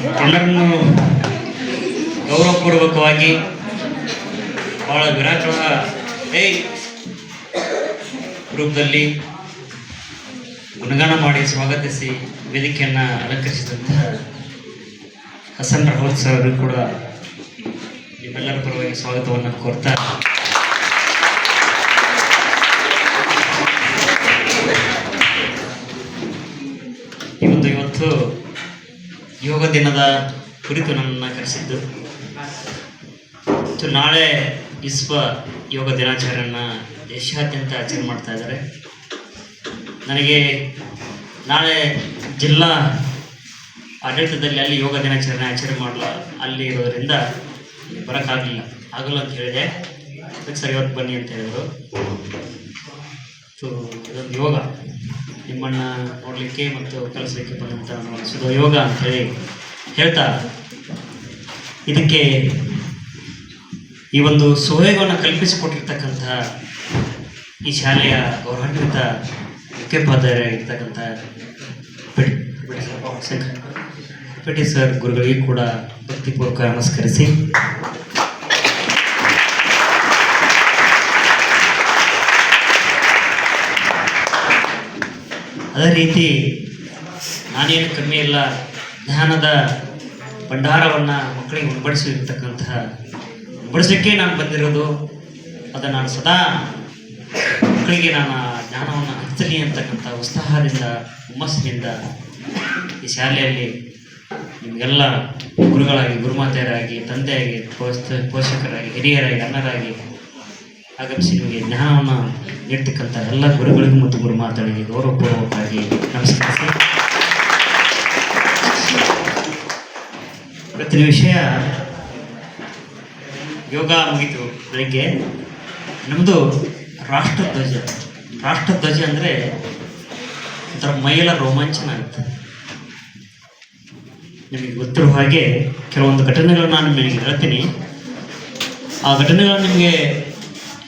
ಎಲ್ಲರನ್ನು ಗೌರವಪೂರ್ವಕವಾಗಿ ಬಹಳ ವಿರಾಜಗಳ ರೂಪದಲ್ಲಿ ಗುಣಗಾನ ಮಾಡಿ ಸ್ವಾಗತಿಸಿ ವೇದಿಕೆಯನ್ನು ಅಲಂಕರಿಸಿದಂತಹ ಹಸನ್ ರಾವತ್ ಸರ್ ಅವರು ಕೂಡ ನಿಮ್ಮೆಲ್ಲರ ಪರವಾಗಿ ಸ್ವಾಗತವನ್ನು ಕೋರ್ತಾ ಇವತ್ತು ಯೋಗ ದಿನದ ಕುರಿತು ನನ್ನನ್ನು ಕರೆಸಿದ್ದು ಮತ್ತು ನಾಳೆ ವಿಶ್ವ ಯೋಗ ದಿನಾಚರಣೆಯನ್ನು ದೇಶಾದ್ಯಂತ ಆಚರಣೆ ಮಾಡ್ತಾ ಇದ್ದಾರೆ. ನನಗೆ ನಾಳೆ ಜಿಲ್ಲಾ ಆಡಳಿತದಲ್ಲಿ ಅಲ್ಲಿ ಯೋಗ ದಿನಾಚರಣೆ ಆಚರಣೆ ಮಾಡಲ್ಲ ಅಲ್ಲಿ ಇರೋದರಿಂದ ಆಗಲ್ಲ ಅಂತ ಹೇಳಿದೆ. ಅದಕ್ಕೆ ಸರಿ ಇವತ್ತು ಬನ್ನಿ ಅಂತ ಹೇಳಿದರು. ಇದೊಂದು ಯೋಗ ನಿಮ್ಮನ್ನು ನೋಡಲಿಕ್ಕೆ ಮತ್ತು ಕಲಿಸಲಿಕ್ಕೆ ಬಂದಂಥ ಸುಧೋ ಯೋಗ ಅಂಥೇಳಿ ಹೇಳ್ತಾ ಇದಕ್ಕೆ ಈ ಒಂದು ಸುಯೋಗವನ್ನು ಕಲ್ಪಿಸಿಕೊಟ್ಟಿರ್ತಕ್ಕಂತಹ ಈ ಶಾಲೆಯ ಗೌರವಾನ್ವಿತ ಮುಖ್ಯೋಪಾಧ್ಯಾಯರಾಗಿರ್ತಕ್ಕಂಥ ಪಿ ಸರ್ ಗುರುಗಳಿಗೂ ಕೂಡ ಭಕ್ತಿಪೂರ್ವಕ ನಮಸ್ಕರಿಸಿ ಅದೇ ರೀತಿ ನಾನೇನು ಕಮ್ಮಿ ಇಲ್ಲ, ಜ್ಞಾನದ ಭಂಡಾರವನ್ನು ಮಕ್ಕಳಿಗೆ ಉಣಬಡಿಸಲಿಕ್ಕೆ ನಾನು ಬಂದಿರೋದು. ಅದನ್ನು ನಾನು ಸದಾ ಮಕ್ಕಳಿಗೆ ನಾನು ಜ್ಞಾನವನ್ನು ಹಂಚಲಿ ಅಂತಕ್ಕಂಥ ಉತ್ಸಾಹದಿಂದ ಹುಮ್ಮಸ್ಸಿನಿಂದ ಈ ಶಾಲೆಯಲ್ಲಿ ನಿಮಗೆಲ್ಲ ಗುರುಗಳಾಗಿ, ಗುರುಮಾತೆಯರಾಗಿ, ತಂದೆಯಾಗಿ, ಪೋಷಕರಾಗಿ, ಹಿರಿಯರಾಗಿ, ಅಣ್ಣರಾಗಿ ಆಗಮಿಸಿ ನಿಮಗೆ ಜ್ಞಾನವನ್ನು ನೀಡ್ತಕ್ಕಂಥ ಎಲ್ಲ ಗುರುಗಳಿಗೂ ಮತ್ತು ಗುರುಮಾತೆಗಳಿಗೆ ಗೌರವಪೂರ್ವಕವಾಗಿ ನಮಸ್ಕರಿಸಿ ಇವತ್ತಿನ ವಿಷಯ ಯೋಗ ಮುಗಿತು. ಬೆಳಗ್ಗೆ ನಮ್ಮದು ರಾಷ್ಟ್ರಧ್ವಜ ಅಂದರೆ ಒಂಥರ ಮೈಯೆಲ್ಲ ರೋಮಾಂಚನ ಆಗುತ್ತೆ. ನಿಮಗೆ ಗೊತ್ತಿರುವ ಹಾಗೆ ಕೆಲವೊಂದು ಘಟನೆಗಳನ್ನು ನಾನು ನಿಮಗೆ ಹೇಳ್ತೀನಿ. ಆ ಘಟನೆಗಳನ್ನು ನಿಮಗೆ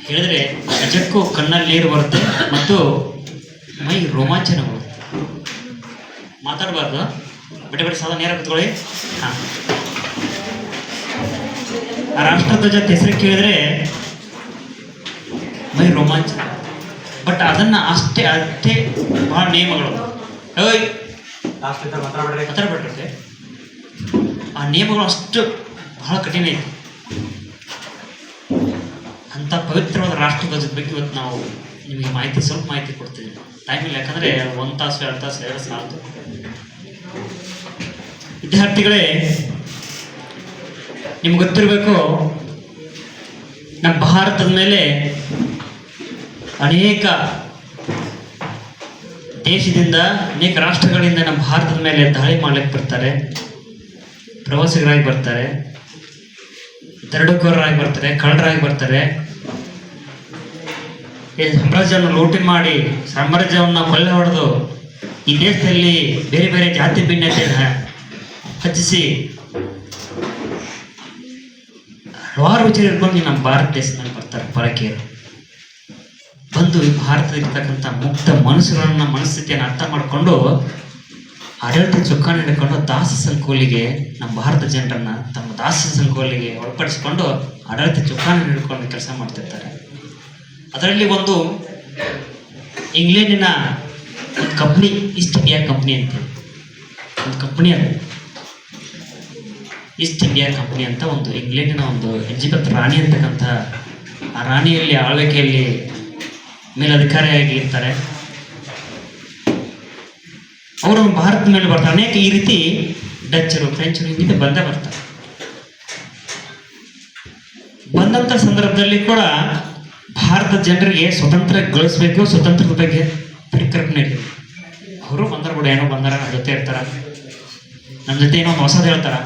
ಹೇಳಿದ್ರೆ ನಿಜಕ್ಕೂ ಕಣ್ಣಲ್ಲಿ ನೀರು ಬರುತ್ತೆ ಮತ್ತು ಮೈ ರೋಮಾಂಚನ ಬರುತ್ತೆ. ಮಾತಾಡಬಾರ್ದು, ಬಟ್ಟೆ ಸಾಲ ನೇರ ಕೂತ್ಕೊಳ್ಳಿ. ಹಾಂ, ಆ ರಾಷ್ಟ್ರಧ್ವಜ ಹೆಸರು ಕೇಳಿದ್ರೆ ಮೈ ರೋಮಾಂಚನ. ಬಟ್ ಅದನ್ನು ಅಷ್ಟೇ ಭಾಳ ನಿಯಮಗಳು ಮಾತಾಡ್ಬಿಟ್ಟಿರುತ್ತೆ. ಆ ನಿಯಮಗಳು ಅಷ್ಟು ಬಹಳ ಕಠಿಣ ಐತಿ. ಅಂಥ ಪವಿತ್ರವಾದ ರಾಷ್ಟ್ರಧ್ವಜದ ಬಗ್ಗೆ ಇವತ್ತು ನಾವು ನಿಮಗೆ ಸ್ವಲ್ಪ ಮಾಹಿತಿ ಕೊಡ್ತೀವಿ. ಟೈಮ್ ಇಲ್ಲ, ಯಾಕಂದರೆ 1 ತಾಸು 2 ತಾಸು 2 ಸಾಲದು. ವಿದ್ಯಾರ್ಥಿಗಳೇ, ನಿಮ್ಗೆ ಗೊತ್ತಿರಬೇಕು, ನಮ್ಮ ಭಾರತದ ಮೇಲೆ ಅನೇಕ ದೇಶದಿಂದ, ಅನೇಕ ರಾಷ್ಟ್ರಗಳಿಂದ ನಮ್ಮ ಭಾರತದ ಮೇಲೆ ದಾಳಿ ಮಾಡ್ಲಿಕ್ಕೆ ಬರ್ತಾರೆ. ಪ್ರವಾಸಿಗರಾಗಿ ಬರ್ತಾರೆ, ದರೋಡೆಕೋರರಾಗಿ ಬರ್ತಾರೆ, ಕಳ್ಳರಾಗಿ ಬರ್ತಾರೆ. ಸಾಮ್ರಾಜ್ಯವನ್ನು ಲೂಟಿ ಮಾಡಿ ಸಾಮ್ರಾಜ್ಯವನ್ನು ಕೊಲ್ಲೆ ಹೊಡೆದು ಈ ದೇಶದಲ್ಲಿ ಬೇರೆ ಬೇರೆ ಜಾತಿ ಭಿನ್ನತೆಯನ್ನು ಹೆಚ್ಚಿಸಿ ಹಲವಾರು ವಿಚಾರ ಇಟ್ಕೊಂಡು ನಮ್ಮ ಭಾರತ ದೇಶದಲ್ಲಿ ಬರ್ತಾರೆ ಪರಕೀಯರು. ಬಂದು ಈ ಭಾರತದಲ್ಲಿರ್ತಕ್ಕಂಥ ಮುಕ್ತ ಮನಸ್ಥಿತಿಯನ್ನು ಅರ್ಥ ಮಾಡಿಕೊಂಡು ಆಡಳಿತ ಚುಕ್ಕಾಣಿ ಹಿಡ್ಕೊಂಡು ದಾಸ ಸಂಕೋಲಿಗೆ ನಮ್ಮ ಭಾರತ ಜನರನ್ನು ತಮ್ಮ ದಾಸ ಸಂಕೋಲಿಗೆ ಒಳಪಡಿಸಿಕೊಂಡು ಆಡಳಿತ ಚುಕ್ಕಾಣಿ ಹಿಡ್ಕೊಂಡು ಕೆಲಸ ಮಾಡ್ತಿರ್ತಾರೆ. ಅದರಲ್ಲಿ ಒಂದು ಇಂಗ್ಲೆಂಡಿನ ಒಂದು ಕಂಪ್ನಿ, ಈಸ್ಟ್ ಇಂಡಿಯಾ ಕಂಪ್ನಿ ಅಂತ ಒಂದು ಕಂಪ್ನಿ, ಅದು ಈಸ್ಟ್ ಇಂಡಿಯಾ ಕಂಪ್ನಿ ಅಂತ ಒಂದು ಇಂಗ್ಲೆಂಡಿನ ಒಂದು ಎಲಿಜಬೆತ್ ರಾಣಿ ಅಂತಕ್ಕಂಥ ಆ ರಾಣಿಯಲ್ಲಿ ಆಳ್ವಿಕೆಯಲ್ಲಿ ಮೇಲಧಿಕಾರಿಯಾಗಿ ಇರ್ತಾರೆ. ಅವರು ಭಾರತದ ಮೇಲೆ ಬರ್ತಾರೆ. ಅನೇಕ ಈ ರೀತಿ ಡಚ್ಚರು, ಫ್ರೆಂಚರು ಹಿಂದೆ ಬರ್ತಾರೆ. ಬಂದಂಥ ಸಂದರ್ಭದಲ್ಲಿ ಕೂಡ ಭಾರತ ಜನರಿಗೆ ಸ್ವತಂತ್ರ ಗಳಿಸ್ಬೇಕು, ಸ್ವತಂತ್ರದ ಬಗ್ಗೆ ಪರಿಕಲ್ಪನೆ ಇದೆ. ಅವರು ಬಂದರು ಏನೋ ಬಂದಾರ, ನಮ್ಮ ಜೊತೆ ಇರ್ತಾರ, ನಮ್ಮ ಜೊತೆ ಏನೋ ಹೊಸದು ಹೇಳ್ತಾರ,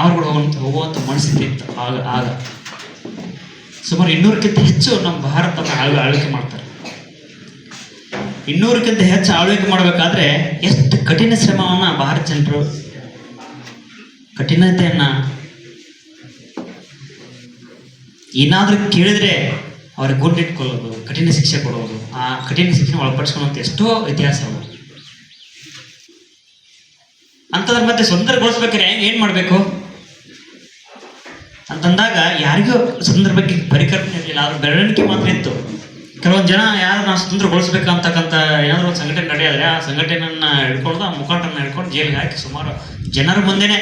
ಅವ್ರು ಕೂಡ ಹೋಗುವಂಥ ಮನಸ್ಥಿತಿ ಇತ್ತು. ಆಗ ಸುಮಾರು 200ಕ್ಕಿಂತ ಹೆಚ್ಚು ನಮ್ಮ ಭಾರತನ ಆಳ್ವಿಕೆ ಮಾಡ್ತಾರೆ. 200ಕ್ಕಿಂತ ಹೆಚ್ಚು ಆಳ್ವಿಕೆ ಮಾಡಬೇಕಾದ್ರೆ ಎಷ್ಟು ಕಠಿಣ ಶ್ರಮವನ್ನು ಭಾರತ ಜನರು, ಕಠಿಣತೆಯನ್ನು ಏನಾದರೂ ಕೇಳಿದ್ರೆ ಅವ್ರಿಗೆ ಗುಂಡಿಟ್ಕೊಳ್ಳೋದು, ಕಠಿಣ ಶಿಕ್ಷೆ ಕೊಡೋದು, ಆ ಕಠಿಣ ಶಿಕ್ಷೆ ಒಳಪಡಿಸ್ಕೊಳ್ಳೋಂಥ ಎಷ್ಟೋ ಇತಿಹಾಸ. ಅಂಥದ್ರ ಮಧ್ಯೆ ಸುಂದರಗೊಳಿಸ್ಬೇಕಾದ್ರೆ ಏನು ಮಾಡಬೇಕು ಅಂತಂದಾಗ ಯಾರಿಗೂ ಸುಂದರ ಬಗ್ಗೆ ಪರಿಕಲ್ಪನೆ ಇರಲಿಲ್ಲ, ಆದ್ರೂ ಬೆಳವಣಿಗೆ ಮಾತ್ರ ಇತ್ತು. ಕೆಲವೊಂದು ಜನ ಯಾರು ನಾವು ಸುಂದರಗೊಳಿಸ್ಬೇಕು ಅಂತಕ್ಕಂಥ ಏನಾದರೂ ಒಂದು ಸಂಘಟನೆ ನಡೆಯಾದರೆ ಆ ಸಂಘಟನೆಯನ್ನು ಹಿಡ್ಕೊಂಡು ಆ ಮುಖಂಡರನ್ನ ಹಿಡ್ಕೊಂಡು ಜೈಲಿಗೆ ಹಾಕಿ ಸುಮಾರು ಜನರ ಮುಂದೆನೇ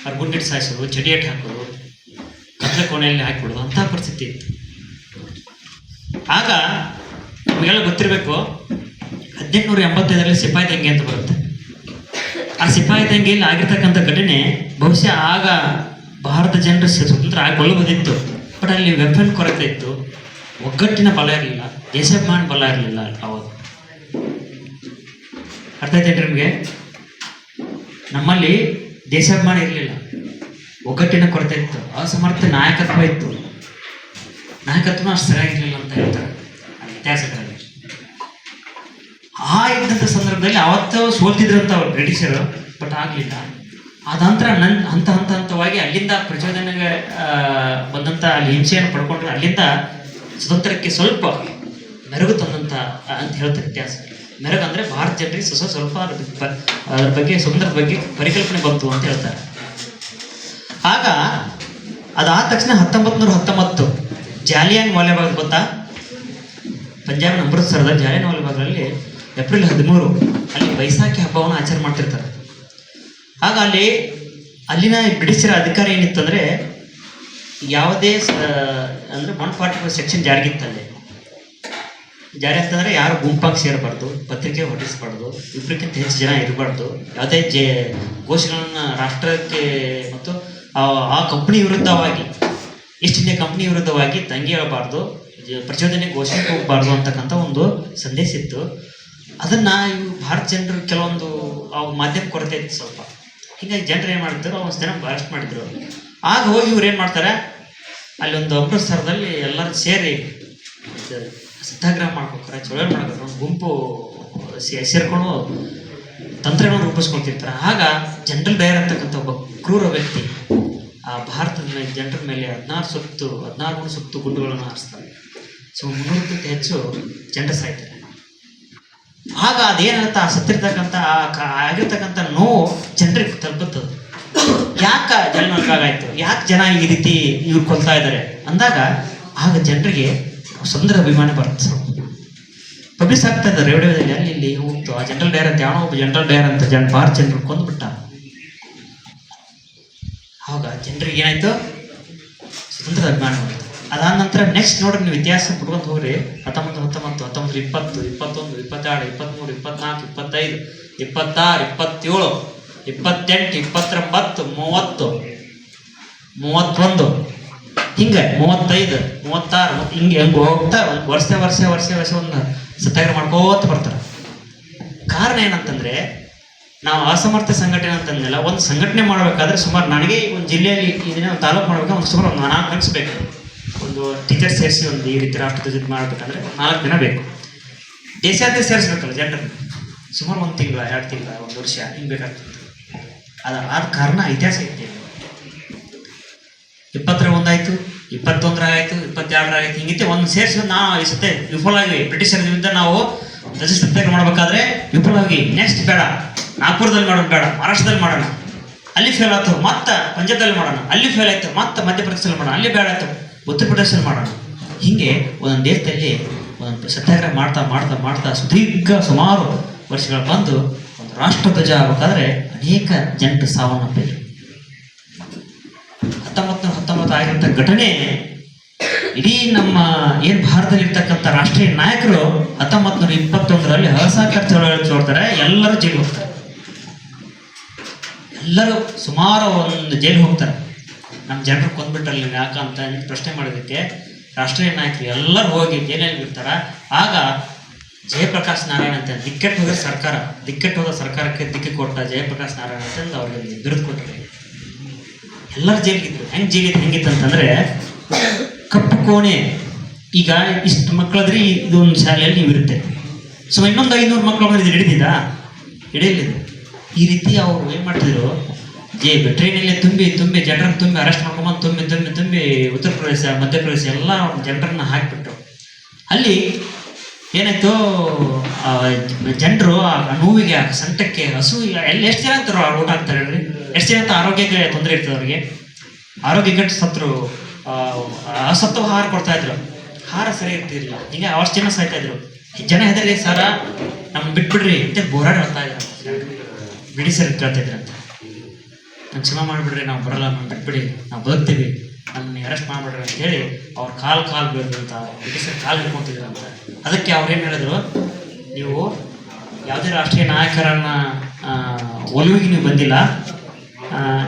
ಅವ್ರು ಗುಂಡಿಟ್ಟು ಸಾಯಿಸೋದು, ಚಡಿಯೇಟ್ ಹಾಕೋದು, ಕತ್ಲೆ ಕೋಣೆಯಲ್ಲಿ ಹಾಕಿಬಿಡೋದು ಅಂಥ ಪರಿಸ್ಥಿತಿ ಇತ್ತು. ಆಗ ನಮಗೆಲ್ಲ ಗೊತ್ತಿರಬೇಕು, 1885 ಸಿಪಾಯಿ ದಂಗೆ ಅಂತ ಬರುತ್ತೆ. ಆ ಸಿಪಾಯಿ ದಂಗೆಯಲ್ಲಿ ಆಗಿರ್ತಕ್ಕಂಥ ಘಟನೆ ಬಹುಶಃ ಆಗ ಭಾರತ ಜನರು ಸ್ವತಂತ್ರ ಆಗಿಕೊಳ್ಳಬಹುದಿತ್ತು. ಬಟ್ ಅಲ್ಲಿ ವೆಪನ್ ಕೊರತೆ ಇತ್ತು, ಒಗ್ಗಟ್ಟಿನ ಬಲ ಇರಲಿಲ್ಲ, ದೇಶಾಭಿಮಾನ ಬಲ ಇರಲಿಲ್ಲ. ಅವಾಗ ಅರ್ಥ ಆಯ್ತೇನ್ರಿ ನಿಮಗೆ? ನಮ್ಮಲ್ಲಿ ದೇಶಾಭಿಮಾನ ಇರಲಿಲ್ಲ, ಒಗ್ಗಟ್ಟಿನ ಕೊರತೆ ಇತ್ತು, ಅಸಮರ್ಥ ನಾಯಕತ್ವ ಇತ್ತು. ನಾಯಕತ್ವ ಅಷ್ಟು ಸರಿಯಾಗಿರಲಿಲ್ಲ ಅಂತ ಹೇಳ್ತಾರೆ ಇತಿಹಾಸಗಳಲ್ಲಿ. ಆ ಇದ್ದಂಥ ಸಂದರ್ಭದಲ್ಲಿ ಅವತ್ತು ಸೋಲ್ತಿದ್ರಂತ ಅವ್ರು ಬ್ರಿಟಿಷರು, ಬಟ್ ಆಗಲಿಲ್ಲ. ಆದ ನಂತರ ಹಂತವಾಗಿ ಅಲ್ಲಿಂದ ಪ್ರಚೋದನೆಗೆ ಬಂದಂಥ ಅಲ್ಲಿ ಹಿಂಸೆಯನ್ನು ಪಡ್ಕೊಂಡ್ರೆ ಅಲ್ಲಿಂದ ಸ್ವತಂತ್ರಕ್ಕೆ ಸ್ವಲ್ಪ ಮೆರುಗು ತಂದಂಥ ಅಂತ ಹೇಳ್ತಾರೆ ಇತಿಹಾಸ. ಮೆರುಗು ಅಂದರೆ ಭಾರತ ಜನರಿಗೆ ಸ್ವಲ್ಪ ಅದ್ರ ಬಗ್ಗೆ ಸುಂದರದ ಬಗ್ಗೆ ಪರಿಕಲ್ಪನೆ ಬಂತು ಅಂತ ಹೇಳ್ತಾರೆ. ಆಗ ಅದಾದ ತಕ್ಷಣ 1919 ಜಾಲಿಯನ್ ವಾಲಾಬಾಗ್ ಗೊತ್ತಾ? ಪಂಜಾಬ್ನ ಅಮೃತ್ಸರದ ಜಾಲಿಯನ್ ವಾಲಾಬಾಗ್ನಲ್ಲಿ ಏಪ್ರಿಲ್ 13 ಅಲ್ಲಿ ಬೈಸಾಖಿ ಹಬ್ಬವನ್ನು ಆಚರಣೆ ಮಾಡ್ತಿರ್ತಾರೆ. ಆಗ ಅಲ್ಲಿನ ಬ್ರಿಟಿಷರ ಅಧಿಕಾರ ಏನಿತ್ತಂದರೆ ಯಾವುದೇ ಅಂದರೆ 144 ಸೆಕ್ಷನ್ ಜಾರಿಗಿತ್ತಲ್ಲಿ. ಜಾರಿ ಅಂತಂದರೆ ಯಾರು ಗುಂಪಾಗಿ ಸೇರಬಾರ್ದು, ಪತ್ರಿಕೆ ಹೊರಡಿಸಬಾರ್ದು, ಇಬ್ಬರಿಗಿಂತ ಹೆಚ್ಚು ಜನ ಇರಬಾರ್ದು, ಯಾವುದೇ ಘೋಷಣೆಗಳನ್ನು ರಾಷ್ಟ್ರಕ್ಕೆ ಮತ್ತು ಆ ಕಂಪ್ನಿ ವಿರುದ್ಧವಾಗಿ, ಈಸ್ಟ್ ಇಂಡಿಯಾ ಕಂಪ್ನಿ ವಿರುದ್ಧವಾಗಿ ದಂಗೆ ಹೇಳಬಾರ್ದು, ಪ್ರಚೋದನೆ ಘೋಷಣೆಗೆ ಹೋಗಬಾರ್ದು ಅಂತಕ್ಕಂಥ ಒಂದು ಸಂದೇಶ ಇತ್ತು. ಅದನ್ನು ಇವು ಭಾರತ ಜನರು ಕೆಲವೊಂದು ಮಾಧ್ಯಮ ಕೊರತೆ ಇತ್ತು ಸ್ವಲ್ಪ. ಹೀಗಾಗಿ ಜನರು ಏನು ಮಾಡ್ತಿದ್ರು, ಒಂದು ಜನ ಅರೆಸ್ಟ್ ಮಾಡಿದ್ರು. ಆಗ ಹೋಗಿ ಇವ್ರು ಏನು ಮಾಡ್ತಾರೆ, ಅಲ್ಲಿ ಒಂದು ಅಮೃತ್ಸರದಲ್ಲಿ ಎಲ್ಲರೂ ಸೇರಿ ಸತ್ಯಾಗ್ರಹ ಮಾಡ್ಬೇಕಾರೆ, ಚಳವಳಿ ಮಾಡ್ಬೇಕು, ಒಂದು ಗುಂಪು ಸೇರ್ಕೊಂಡು ತಂತ್ರಗಳನ್ನು ರೂಪಿಸ್ಕೊಳ್ತಿರ್ತಾರೆ. ಆಗ ಜನರಲ್ ಡಯರ್ ಅಂತಕ್ಕಂಥ ಒಬ್ಬ ಕ್ರೂರ ವ್ಯಕ್ತಿ ಆ ಭಾರತದ ಜನರ ಮೇಲೆ 16 ಸುತ್ತು ಗುಂಡುಗಳನ್ನು ಹಾರಿಸ್ತಾರೆ. ಸೊ 300ಕ್ಕಿಂತ ಹೆಚ್ಚು ಜನರು ಸಾಯ್ತಾರೆ. ಆಗ ಅದೇನಂತ ಸತ್ತಿರ್ತಕ್ಕಂಥ ಆಗಿರ್ತಕ್ಕಂಥ ನೋವು ಜನರಿಗೆ ತಲುಪುತ್ತದೆ. ಯಾಕೆ ಜನಗಾಗಾಯ್ತು, ಯಾಕೆ ಜನ ಈ ರೀತಿ ಇವ್ರು ಕೊಲ್ತಾ ಇದ್ದಾರೆ ಅಂದಾಗ ಆಗ ಜನರಿಗೆ ಸುಂದರ ಅಭಿಮಾನ ಬರುತ್ತೆ. ಪಬ್ಲಿಷ್ ಆಗ್ತಾ ಇದ್ದಾರೆ ರೇಡಿಯೋದಲ್ಲಿ, ಅಲ್ಲಿ ಇಲ್ಲಿ ಹೋಗ್ತು ಆ ಜನರಲ್ ಡಯರ್ ಅಂತ, ಯಾವನೋ ಒಬ್ಬ ಜನರಲ್ ಡಯರ್ ಅಂತ ಭಾರತ ಜನರು ಕೊಂದ್ಬಿಟ್ಟ. ಆವಾಗ ಜನರಿಗೆ ಏನಾಯ್ತು, ಸ್ವತಂತ್ರ ಅಭಿಮಾನ ಬರುತ್ತೆ. ಅದಾದ ನಂತರ ನೆಕ್ಸ್ಟ್ ನೋಡ್ರಿ, ನೀವು ಇತಿಹಾಸ ಬಿಟ್ಕೊಂಡು ಹೋಗ್ರಿ, 19, 20, 21, 22, 23, 24, 25, 26, 27, 28, 29, 30, 31 ಹಿಂಗೆ 35, 36 ಹಿಂಗೆ ಹೋಗ್ತಾ ವರ್ಷ ಒಂದು ಸತ್ಯಾಗ್ರಹ ಮಾಡ್ಕೋತ ಬರ್ತಾರೆ. ಕಾರಣ ಏನಂತಂದರೆ, ನಾವು ಅಸಮರ್ಥ ಸಂಘಟನೆ ಅಂತಂದಿಲ್ಲ, ಒಂದು ಸಂಘಟನೆ ಮಾಡಬೇಕಾದ್ರೆ ಸುಮಾರು ನನಗೆ ಒಂದು ಜಿಲ್ಲೆಯಲ್ಲಿ ಇದನ್ನ ಒಂದು ತಾಲೂಕು ಮಾಡಬೇಕಾದ್ರೆ ಸುಮಾರು ಒಂದು 4 ದಿನ ಬೇಕು. ಒಂದು ಟೀಚರ್ ಸೇರಿಸಿ ಒಂದು ಈ ರೀತಿ ರಾಷ್ಟ್ರಧ್ವಜ ಮಾಡಬೇಕಂದ್ರೆ 4 ದಿನ ಬೇಕು. ದೇಶಾದ್ಯಂತ ಸೇರಿಸ್ಬೇಕಲ್ಲ ಜನರನ್ನು, ಸುಮಾರು 1 ತಿಂಗಳು, 2 ತಿಂಗಳು, 1 ವರ್ಷ ಹಿಂಗೆ ಬೇಕಾಗ್ತದೆ. ಆದ ಕಾರಣ ಇತಿಹಾಸ ಐತೆ. 20 ಒಂದಾಯಿತು, 21 ಆಯಿತು, 22 ಆಯಿತು, ಹಿಂಗಿತ್ತೆ ಒಂದು ಸೇರಿಸಿ ನಾವು ಈ ಸತೆ ವಿಫಲ ಆಗಿವಿ. ಬ್ರಿಟಿಷರ ವಿರುದ್ಧ ನಾವು ಧ್ವಜ ಸತ್ಯಾಗ್ರಹ ಮಾಡಬೇಕಾದ್ರೆ ವಿಫಲ ಆಗಿ, ನೆಕ್ಸ್ಟ್ ಬೇಡ, ನಾಗ್ಪುರದಲ್ಲಿ ಮಾಡೋಣ, ಬೇಡ ಮಹಾರಾಷ್ಟ್ರದಲ್ಲಿ ಮಾಡೋಣ, ಅಲ್ಲಿ ಫೇಲ್ ಆಯ್ತು, ಮತ್ತೆ ಪಂಜಾಬ್ದಲ್ಲಿ ಮಾಡೋಣ, ಅಲ್ಲಿ ಫೇಲ್ ಆಯಿತು, ಮತ್ತೆ ಮಧ್ಯಪ್ರದೇಶದಲ್ಲಿ ಮಾಡೋಣ, ಅಲ್ಲಿ ಬೇಡ ಆಯಿತು, ಉತ್ತರ ಪ್ರದೇಶದಲ್ಲಿ ಮಾಡೋಣ. ಹೀಗೆ ಒಂದೊಂದು ದೇಶದಲ್ಲಿ ಒಂದೊಂದು ಸತ್ಯಾಗ್ರಹ ಮಾಡ್ತಾ ಸುದೀರ್ಘ ಸುಮಾರು ವರ್ಷಗಳು ಬಂದು ಒಂದು ರಾಷ್ಟ್ರಧ್ವಜ ಆಗಬೇಕಾದ್ರೆ ಅನೇಕ ಜನರು ಸಾವನ್ನಪ್ಪಿದ್ರು. 1919 ಆಗಿರೋಂಥ ಘಟನೆ ಇಡೀ ನಮ್ಮ ಏನು ಭಾರತದಲ್ಲಿರ್ತಕ್ಕಂಥ ರಾಷ್ಟ್ರೀಯ ನಾಯಕರು 1921ರಲ್ಲಿ ಅಸಹಕಾರ ಚಳವಳಿ ನೋಡ್ತಾರೆ, ಎಲ್ಲರೂ ಜೈಲಿಗೆ ಹೋಗ್ತಾರೆ. ಎಲ್ಲರೂ ಸುಮಾರು ಒಂದು ಜೈಲಿಗೆ ಹೋಗ್ತಾರೆ. ನಮ್ಮ ಜನರು ಕೊಂದ್ಬಿಟ್ರಲ್ಲಿ ನೀವು ಯಾಕಂತ ಪ್ರಶ್ನೆ ಮಾಡೋದಕ್ಕೆ ರಾಷ್ಟ್ರೀಯ ನಾಯಕರು ಎಲ್ಲರೂ ಹೋಗಿ ಜೈಲಲ್ಲಿ ಬಿಡ್ತಾರೆ. ಆಗ ಜಯಪ್ರಕಾಶ್ ನಾರಾಯಣ ಅಂತ ದಿಕ್ಕೆಟ್ಟು ಹೋದ ಸರ್ಕಾರಕ್ಕೆ ದಿಕ್ಕಿ ಕೊಟ್ಟ ಜಯಪ್ರಕಾಶ್ ನಾರಾಯಣ ಅಂತಂದು ಅವ್ರಿಗೆ ಬಿರುದು ಕೊಟ್ಟರೆ ಎಲ್ಲರೂ ಜೈಲಿಗಿದ್ರು. ಹೆಂಗಿತ್ತು ಅಂತಂದರೆ, ಕಪ್ಪು ಕೋಣೆ, ಈಗ ಇಷ್ಟು ಮಕ್ಕಳಾದ್ರೆ ಇದೊಂದು ಶಾಲೆಯಲ್ಲಿ ನೀವು ಇರುತ್ತೆ, ಸೊ ಇನ್ನೊಂದು 500 ಮಕ್ಕಳು ಇದು ಹಿಡಿಯಲಿದೆ. ಈ ರೀತಿ ಅವರು ಏನು ಮಾಡ್ತಿದ್ರು, ಟ್ರೈನಲ್ಲಿ ತುಂಬಿ ಜನರನ್ನು ಅರೆಸ್ಟ್ ಮಾಡ್ಕೊಂಬಂದು ತುಂಬಿ ಉತ್ತರ ಪ್ರದೇಶ, ಮಧ್ಯಪ್ರದೇಶ ಎಲ್ಲ ಜನರನ್ನು ಹಾಕಿಬಿಟ್ರು. ಅಲ್ಲಿ ಏನಾಯ್ತು, ಜನರು ಆ ನೋವಿಗೆ, ಆ ಸಂಕಟಕ್ಕೆ, ಹಸು ಎಲ್ಲಿ ಎಷ್ಟು ಜನ ಅಂತಾರೋ ಊಟ ಆಗ್ತಾರೆ ಹೇಳ್ರಿ, ಎಷ್ಟು ಜನ ಅಂತ ಆರೋಗ್ಯಕ್ಕೆ ತೊಂದರೆ ಇರ್ತದೆ ಅವ್ರಿಗೆ, ಆರೋಗ್ಯ ಕೆಟ್ಟು ಸತ್ರು, ಅಸತ್ವ ಆಹಾರ ಕೊಡ್ತಾ ಇದ್ರು, ಆಹಾರ ಸರಿ ಇರ್ತಿರ್ಲಿಲ್ಲ, ಹಿಂಗೆ ಅಷ್ಟು ಜನ ಸಾಯ್ತಾ ಇದ್ರು. ಜನ ಹೆದರಿ ಸರ ನಮ್ಗೆ ಬಿಟ್ಬಿಡ್ರಿ ಅಂತ ಬೋರಾಡ್ ಹೇಳ್ತಾ ಇದ್ರು, ಬಿಡಿ ಸರ್ ಕೇಳ್ತಾ ಇದ್ರಂತ. ನಮ್ಗೆ ಕ್ಷಮ ಮಾಡಿಬಿಡ್ರಿ, ನಾವು ಬರಲ್ಲ, ನಮ್ಗೆ ಬಿಟ್ಬಿಡಿ, ನಾವು ಬದುಕ್ತೀವಿ, ನಮ್ಮನ್ನ ಅರೆಸ್ಟ್ ಮಾಡಿಬಿಡ್ರಿ ಅಂತ ಹೇಳಿ ಅವ್ರ ಕಾಲು ಬೀಳ್ದಂತ, ಬ್ರಿಟಿಷರ್ ಕಾಲು ಹಿಡ್ಕೊತಿದ್ರಂತ. ಅದಕ್ಕೆ ಅವ್ರೇನು ಹೇಳಿದ್ರು, ನೀವು ಯಾವುದೇ ರಾಷ್ಟ್ರೀಯ ನಾಯಕರನ್ನ ಒಲುವಿಗೆ ನೀವು ಬಂದಿಲ್ಲ,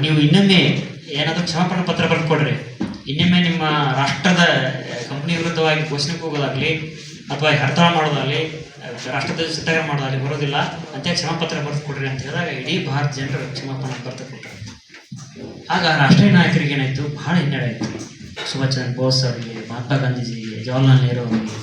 ನೀವು ಇನ್ನೊಮ್ಮೆ ಏನಾದರೂ ಕ್ಷಮಾಪಣೆ ಪತ್ರ ಬರೆದು ಕೊಡ್ರಿ, ಇನ್ನೊಮ್ಮೆ ನಿಮ್ಮ ರಾಷ್ಟ್ರದ ಕಂಪ್ನಿ ವಿರುದ್ಧವಾಗಿ ಘೋಷಣೆ ಹೋಗೋದಾಗಲಿ ಅಥವಾ ಹರ್ತಾಳ ಮಾಡೋದಾಗಲಿ, ರಾಷ್ಟ್ರಧ್ವಜ ಸತ್ಯಾಗ್ರಹ ಮಾಡೋದಾಗಲಿ ಬರೋದಿಲ್ಲ ಅಂತ ಕ್ಷಮಾಪತ್ರ ಬರೆದು ಕೊಡ್ರಿ ಅಂತ ಹೇಳಿದಾಗ ಇಡೀ ಭಾರತ ಜನರು ಕ್ಷಮಾಪಣೆ ಬರ್ತು ಕೊಟ್ಟರು. ಆಗ ರಾಷ್ಟ್ರೀಯ ನಾಯಕರಿಗೆ ಏನಾಯಿತು, ಬಹಳ ಹಿನ್ನಡೆ ಆಯಿತು. ಸುಭಾಷ್ ಚಂದ್ರ ಬೋಸ್ ಅವರಿಗೆ, ಮಹಾತ್ಮ ಗಾಂಧೀಜಿಗೆ, ಜವಾಹರ್ಲಾಲ್ ನೆಹರು ಅವರಿಗೆ,